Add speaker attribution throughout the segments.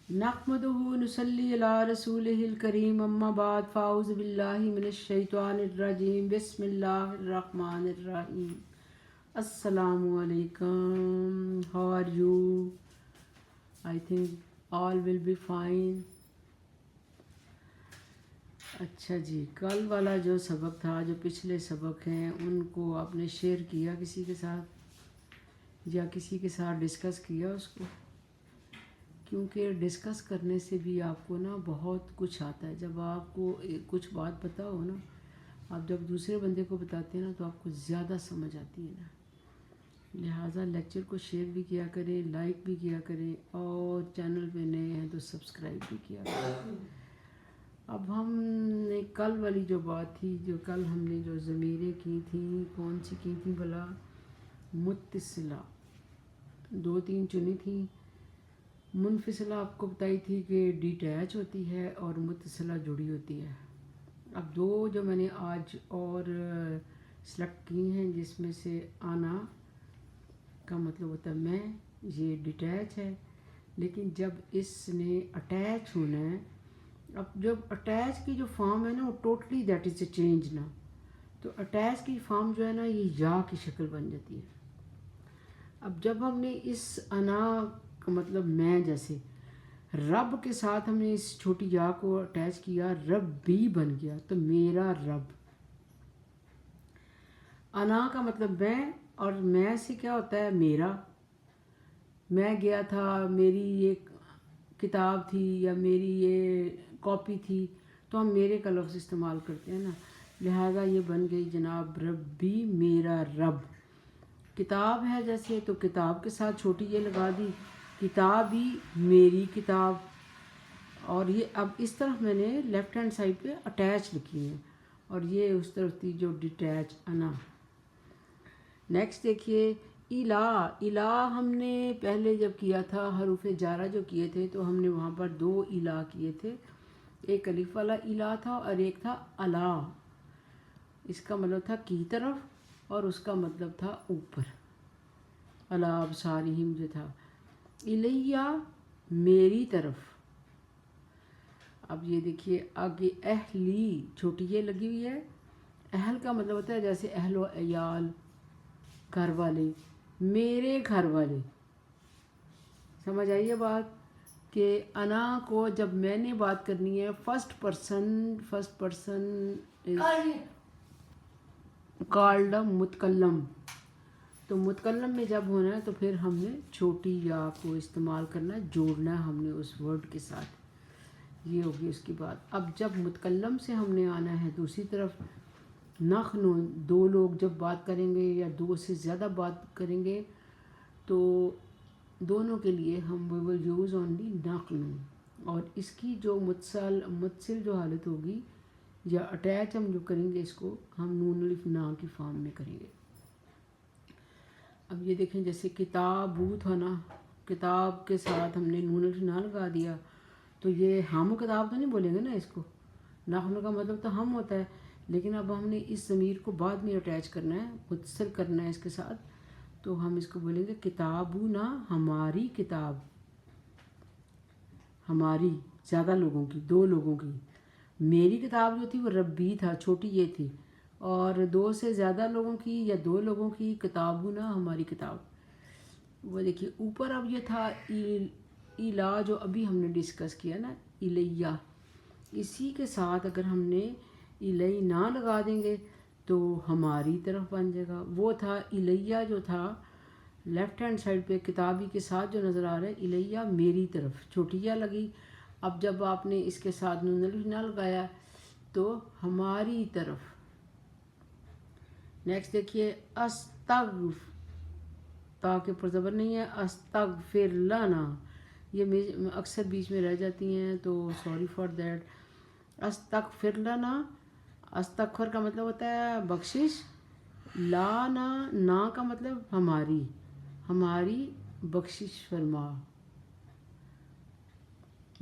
Speaker 1: نحمدہ نصلی علی رسولہ الکریم اما بعد فاعوذ باللہ من الشیطان الرجیم بسم اللہ الرحمن الرحیم السلام علیکم. How are you? I think all will be fine. اچھا جی، کل والا جو سبق تھا، جو پچھلے سبق ہیں، ان کو آپ نے شیئر کیا کسی کے ساتھ یا کسی کے ساتھ ڈسکس کیا اس کو؟ کیونکہ ڈسکس کرنے سے بھی آپ کو نا بہت کچھ آتا ہے. جب آپ کو کچھ بات پتہ ہو نا، آپ جب دوسرے بندے کو بتاتے ہیں نا تو آپ کو زیادہ سمجھ آتی ہے نا. لہٰذا لیکچر کو شیئر بھی کیا کریں، لائک بھی کیا کریں، اور چینل پہ نئے ہیں تو سبسکرائب بھی کیا کریں. اب ہم نے کل والی جو بات تھی، جو کل ہم نے جو ضمیریں کی تھیں، کون سی کی تھیں بھلا؟ متصلہ 2-3 چنی تھیں. منفصلہ آپ کو بتائی تھی کہ ڈیٹیچ ہوتی ہے اور متصلہ جڑی ہوتی ہے. اب دو جو میں نے آج اور سلیکٹ کی ہیں، جس میں سے آنا کا مطلب ہوتا ہے میں، یہ ڈیٹیچ ہے. لیکن جب اس نے اٹیچ ہونا ہے، اب جب اٹیچ کی جو فارم ہے نا، وہ totally that is a change نا. تو اٹیچ کی فارم جو ہے نا، یہ یا کی شکل بن جاتی ہے. اب جب ہم نے اس انا کا مطلب میں، جیسے رب کے ساتھ ہم نے اس چھوٹی یا کو اٹیچ کیا، رب بھی بن گیا، تو میرا رب. انا کا مطلب میں، اور میں سے کیا ہوتا ہے؟ میرا. میں گیا تھا، میری یہ کتاب تھی یا میری یہ کاپی تھی، تو ہم میرے کا لفظ استعمال کرتے ہیں نا. لہذا یہ بن گئی جناب ربی، میرا رب. کتاب ہے جیسے، تو کتاب کے ساتھ چھوٹی یہ لگا دی، کتابی، میری کتاب. اور یہ اب اس طرف میں نے لیفٹ ہینڈ سائڈ پہ اٹیچ لکھی ہیں، اور یہ اس طرف تھی جو ڈیٹیچ انا. نیکسٹ دیکھیے الہ. الہ ہم نے پہلے جب کیا تھا حروف جارہ جو کیے تھے، تو ہم نے وہاں پر 2 الہ کیے تھے. ایک الف والا الہ تھا اور ایک تھا الا. اس کا مطلب تھا کی طرف، اور اس کا مطلب تھا اوپر. الا ابصارہم جو تھا. الیہ، میری طرف. اب یہ دیکھیے آگے اہلی، چھوٹی یہ لگی ہوئی ہے. اہل کا مطلب ہوتا ہے جیسے اہل و عیال، گھر والے، میرے گھر والے. سمجھ آئیے بات؟ کہ انا کو جب میں نے بات کرنی ہے، فرسٹ پرسن کالڈ متکلم. تو متکلم میں جب ہونا ہے تو پھر ہم نے چھوٹی یا کو استعمال کرنا ہے، جوڑنا ہے ہم نے اس ورڈ کے ساتھ. یہ ہوگی اس کی بات. اب جب متکلم سے ہم نے آنا ہے دوسری طرف، نحن، 2 لوگ جب بات کریں گے یا 2 سے زیادہ بات کریں گے، تو دونوں کے لیے ہم we will use only نحن. اور اس کی جو متصل جو حالت ہوگی یا اٹیچ ہم جو کریں گے، اس کو ہم نون الف نا کی فارم میں کریں گے. اب یہ دیکھیں جیسے کتابو تھا نا، کتاب کے ساتھ ہم نے نون الف نا لگا دیا، تو یہ ہم کتاب تو نہیں بولیں گے نا اس کو. نحن کا مطلب تو ہم ہوتا ہے، لیکن اب ہم نے اس ضمیر کو بعد میں اٹیچ کرنا ہے، متصل کرنا ہے اس کے ساتھ. تو ہم اس کو بولیں گے کتابنا، ہماری کتاب. ہماری زیادہ لوگوں کی، 2 لوگوں کی. میری کتاب جو تھی وہ ربی تھا، چھوٹی یہ تھی. اور 2 سے زیادہ لوگوں کی یا 2 لوگوں کی کتابنا، ہماری کتاب. وہ دیکھیے اوپر اب یہ تھا الہ جو ابھی ہم نے ڈسکس کیا نا، الیہ. اسی کے ساتھ اگر ہم نے الی نہ لگا دیں گے تو ہماری طرف بن جائے گا. وہ تھا الیہ جو تھا لیفٹ ہینڈ سائڈ پہ کتابی کے ساتھ جو نظر آ رہا ہے، الیہ، میری طرف، چھوٹی یا لگی. اب جب آپ نے اس کے ساتھ نون الف نہ لگایا تو ہماری طرف. نیکسٹ دیکھیے استغفر، تا کے اوپر زبر نہیں ہے، استغفر لنا. یہ اکثر بیچ میں رہ جاتی ہیں، تو سوری فار دیٹ. استغفر لنا. استغفر کا مطلب ہوتا ہے بخشش، لانا، نا کا مطلب ہماری، ہماری بخشش فرما.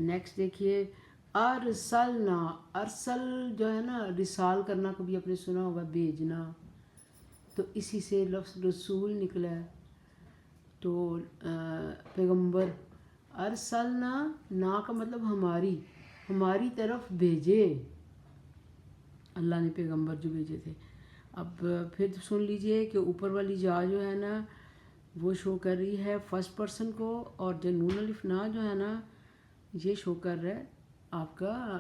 Speaker 1: نیکسٹ دیکھیے ارسلنا. ارسل جو ہے نا، رسال کرنا، کبھی آپ نے سنا ہوگا بھیجنا، تو اسی سے لفظ رسول نکلا ہے. تو پیغمبر، ارسلنا نا کا مطلب ہماری طرف بھیجے، اللہ نے پیغمبر جو بھیجے تھے۔ اب پھر سن لیجئے کہ اوپر والی جا جو ہے نا وہ شو کر رہی ہے فرسٹ پرسن کو، اور جو نون الف نا جو ہے نا یہ شو کر رہا ہے آپ کا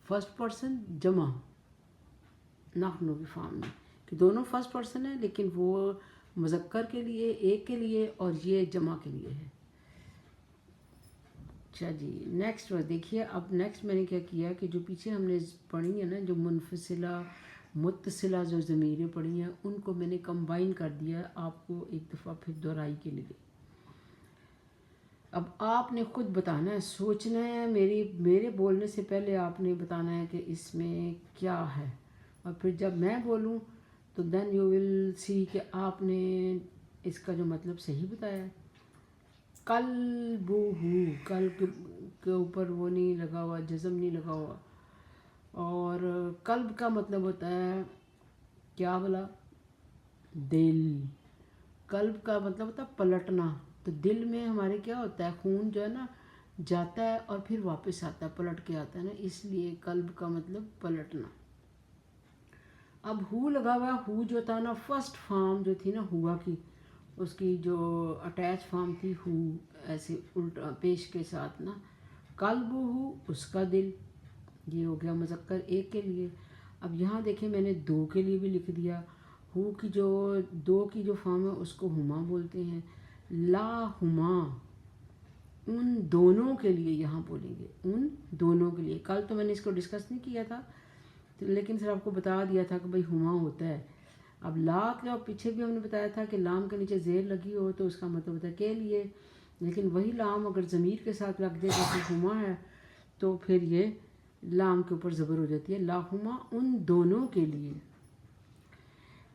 Speaker 1: فرسٹ پرسن جمع، نحن کی فارم میں، کہ دونوں فرسٹ پرسن ہیں لیکن وہ مذکر کے لیے ایک کے لیے اور یہ جمع کے لیے ہے۔ اچھا جی نیکسٹ دیکھیے، اب نیکسٹ میں نے کیا کیا کہ جو پیچھے ہم نے پڑھی ہے نا جو منفصلہ متصلہ جو ضمیریں پڑھی ہیں ان کو میں نے کمبائن کر دیا آپ کو ایک دفعہ پھر دہرائی کے لیے۔ اب آپ نے خود بتانا ہے، سوچنا ہے، میرے بولنے سے پہلے آپ نے بتانا ہے کہ اس میں کیا ہے، اور پھر جب میں بولوں تو دین یو ول سی کہ آپ نے اس کا جو مطلب صحیح بتایا ہے۔ قلبہ، قلب کے اوپر وہ نہیں لگا ہوا، جزم نہیں لگا ہوا، اور قلب کا مطلب ہوتا ہے کیا بلا، دل۔ قلب کا مطلب ہوتا ہے پلٹنا، تو دل میں ہمارے کیا ہوتا ہے، خون جو ہے نا جاتا ہے اور پھر واپس آتا ہے، پلٹ کے آتا ہے نا، اس لیے قلب کا مطلب پلٹنا۔ اب ہو لگا ہوا، ہو جو تھا نا فرسٹ فارم جو تھی نا ہوا کی، اس کی جو اٹیچ فارم تھی ہو، ایسے الٹا پیش کے ساتھ نا، قلب ہو اس کا دل، یہ ہو گیا مذکر ایک کے لیے۔ اب یہاں دیکھیں میں نے دو کے لیے بھی لکھ دیا، ہو کی جو دو کی جو فارم ہے اس کو ہما بولتے ہیں، لا ہما، ان دونوں کے لیے یہاں بولیں گے، ان دونوں کے لیے۔ کل تو میں نے اس کو ڈسکس نہیں کیا تھا لیکن صرف آپ کو بتا دیا تھا کہ بھئی ہما ہوتا ہے۔ اب لا کا پیچھے بھی ہم نے بتایا تھا کہ لام کے نیچے زیر لگی ہو تو اس کا مطلب ہوتا ہے کے لیے، لیکن وہی لام اگر ضمیر کے ساتھ لگ جائے جیسے ہما ہے تو پھر یہ لام کے اوپر زبر ہو جاتی ہے، لاہما ان دونوں کے لیے۔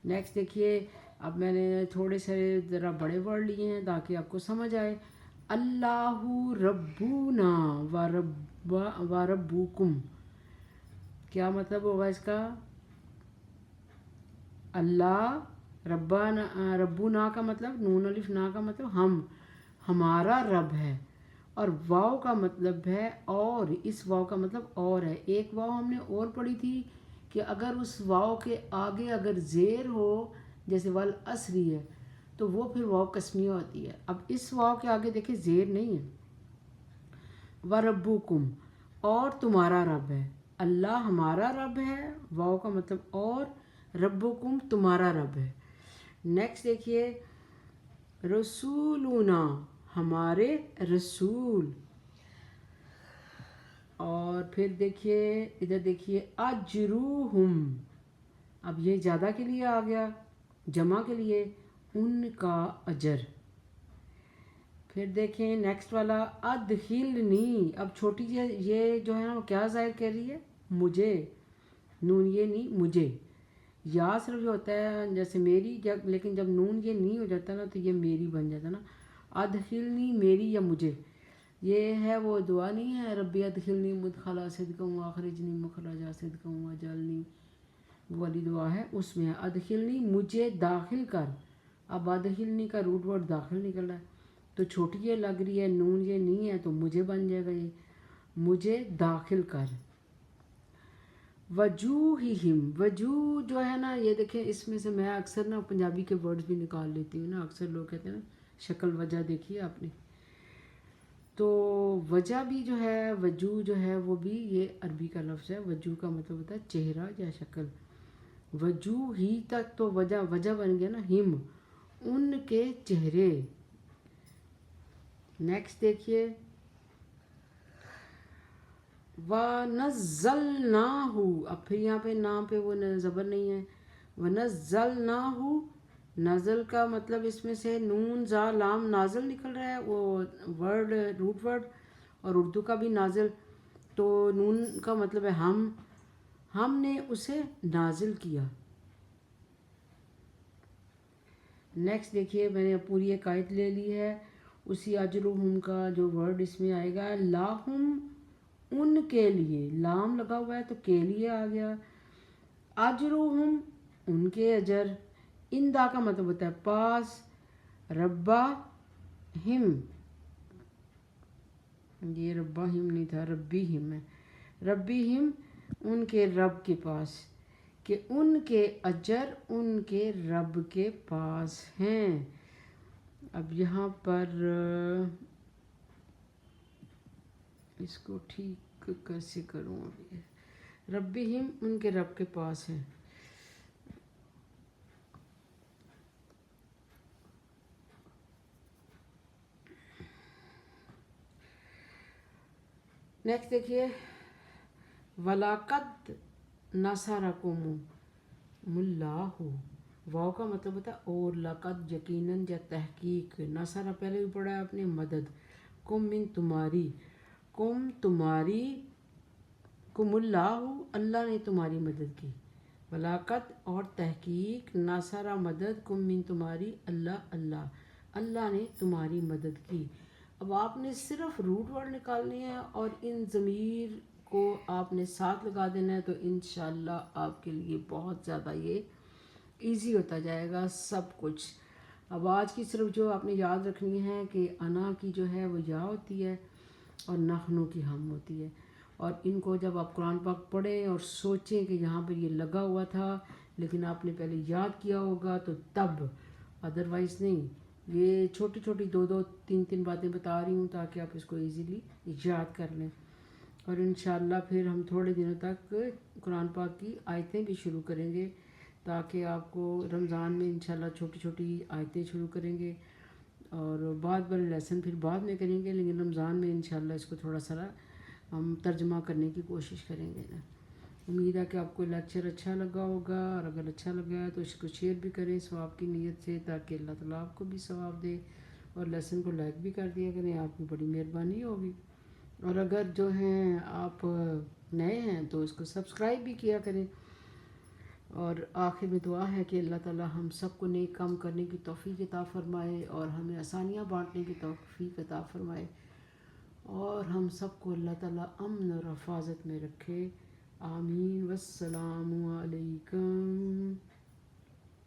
Speaker 1: نیکسٹ دیکھیے، اب میں نے تھوڑے سے ذرا بڑے ورڈ لیے ہیں تاکہ آپ کو سمجھ آئے۔ اللہ ربنا و ربکم، کیا مطلب ہوگا اس کا؟ اللہ ربنا کا مطلب نون الف نا کا مطلب ہمارا رب ہے، اور واو کا مطلب ہے اور، اس واو کا مطلب اور ہے۔ ایک واو ہم نے اور پڑھی تھی کہ اگر اس واو کے آگے اگر زیر ہو جیسے والعصری ہے تو وہ پھر واو قسمیہ ہوتی ہے۔ اب اس واو کے آگے دیکھیں زیر نہیں ہے، وربکم اور تمہارا رب ہے، اللہ ہمارا رب ہے، واو کا مطلب اور، ربکم تمہارا رب ہے۔ نیکسٹ دیکھیے، رسولنا ہمارے رسول، اور پھر دیکھیے ادھر دیکھیے اجروہم، اب یہ زیادہ کے لیے آ گیا، جمع کے لیے، ان کا اجر۔ پھر دیکھیں نیکسٹ والا ادخلنی، اب چھوٹی یہ جو ہے نا وہ کیا ظاہر کر رہی ہے، مجھے، نون یہ نہیں مجھے، یا صرف جو ہوتا ہے جیسے میری، لیکن جب نون یہ نہیں ہو جاتا نا تو یہ میری بن جاتا نا، ادخلنی میری یا مجھے، یہ ہے وہ دعا نہیں ہے ربی ادخلنی مدخلا صدقا واخرجنی مخرجا صدقا واجعلنی، وہ والی دعا ہے، اس میں ہے ادخلنی مجھے داخل کر۔ اب ادخلنی کا روٹ ورڈ داخل نکل رہا ہے تو چھوٹی یہ لگ رہی ہے، نون یہ نہیں ہے تو مجھے بن جائے گا، یہ مجھے داخل کر۔ وجوہہم، وجوہ جو ہے نا یہ دیکھیں اس میں سے میں اکثر نا پنجابی کے ورڈز بھی نکال لیتی ہوں نا، اکثر لوگ کہتے ہیں نا شکل وجہ دیکھی ہے آپ نے، تو وجہ بھی جو ہے وجوہ جو ہے وہ بھی یہ عربی کا لفظ ہے، وجوہ کا مطلب ہوتا ہے چہرہ یا شکل، وجوہ ہی تک تو وجہ بن گیا نا، ہم ان کے چہرے۔ نیکسٹ دیکھیے، وَنَزَّلْنَاهُ، اب پھر یہاں پہ نام پہ وہ زبر نہیں ہے، وَنَزَّلْنَاهُ، نزل کا مطلب اس میں سے نون زا لام نازل نکل رہا ہے، وہ ورڈ روٹ ورڈ، اور اردو کا بھی نازل، تو نون کا مطلب ہے ہم نے اسے نازل کیا۔ نیکسٹ دیکھیے، میں نے پوری ایک آیت لے لی ہے، اسی اجرہم کا جو ورڈ اس میں آئے گا، لاہم ان کے لیے، لام لگا ہوا ہے تو کے لیے آ گیا، اجرہم ان کے اجر، اندا کا مطلب ہوتا ہے پاس، ربا ہم یہ ربہم نہیں تھا، ربیہم ہے، ربیہم ان کے رب کے پاس، کہ ان کے اجر ان کے رب کے پاس ہیں۔ اب یہاں پر اس کو ٹھیک کیسے کروں؟ ابھی ربیہم ان کے رب کے پاس ہیں۔ نیکسٹ دیکھیے، وَلَقَدْ نَصَرَكُمُ اللَّهُ، واو کا مطلب ہوتا ہے اور، لقد یقیناً یا تحقیق، نصرہ پہلے بھی پڑھا ہے آپ نے، مدد، کم من تمہاری، کم تمہاری، کم اللہ اللہ نے تمہاری مدد کی، ولاقت اور تحقیق، نصرہ مدد، کم من تمہاری، اللہ اللہ اللہ نے تمہاری مدد کی۔ اب آپ نے صرف روٹ ورڈ نکالنے ہیں اور ان ضمیر کو آپ نے ساتھ لگا دینا ہے، تو انشاءاللہ آپ کے لیے بہت زیادہ یہ ایزی ہوتا جائے گا سب کچھ۔ اب آج کی صرف جو آپ نے یاد رکھنی ہے کہ انا کی جو ہے وہ یا ہوتی ہے اور نحنو کی ہم ہوتی ہے، اور ان کو جب آپ قرآن پاک پڑھیں اور سوچیں کہ یہاں پر یہ لگا ہوا تھا لیکن آپ نے پہلے یاد کیا ہوگا تو تب، ادروائز نہیں۔ یہ چھوٹی چھوٹی دو دو تین تین باتیں بتا رہی ہوں تاکہ آپ اس کو ایزیلی یاد کر لیں، اور انشاءاللہ پھر ہم تھوڑے دنوں تک قرآن پاک کی آیتیں بھی شروع کریں گے، تاکہ آپ کو رمضان میں انشاءاللہ چھوٹی چھوٹی آیتیں شروع کریں گے، اور بعد بڑے لیسن پھر بعد میں کریں گے، لیکن رمضان میں انشاءاللہ اس کو تھوڑا سا ہم ترجمہ کرنے کی کوشش کریں گے۔ امید ہے کہ آپ کو لیکچر اچھا لگا ہوگا، اور اگر اچھا لگا ہے تو اس کو شیئر بھی کریں ثواب کی نیت سے، تاکہ اللہ تعالیٰ آپ کو بھی ثواب دے، اور لیسن کو لائک بھی کر دیا کریں، آپ کی بڑی مہربانی ہوگی، اور اگر جو ہیں آپ نئے ہیں تو اس کو سبسکرائب بھی کیا کریں، اور آخر میں دعا ہے کہ اللہ تعالیٰ ہم سب کو نیک کام کرنے کی توفیق عطا فرمائے، اور ہمیں آسانیاں بانٹنے کی توفیق عطا فرمائے، اور ہم سب کو اللہ تعالیٰ امن اور حفاظت میں رکھے، آمین، والسلام علیکم۔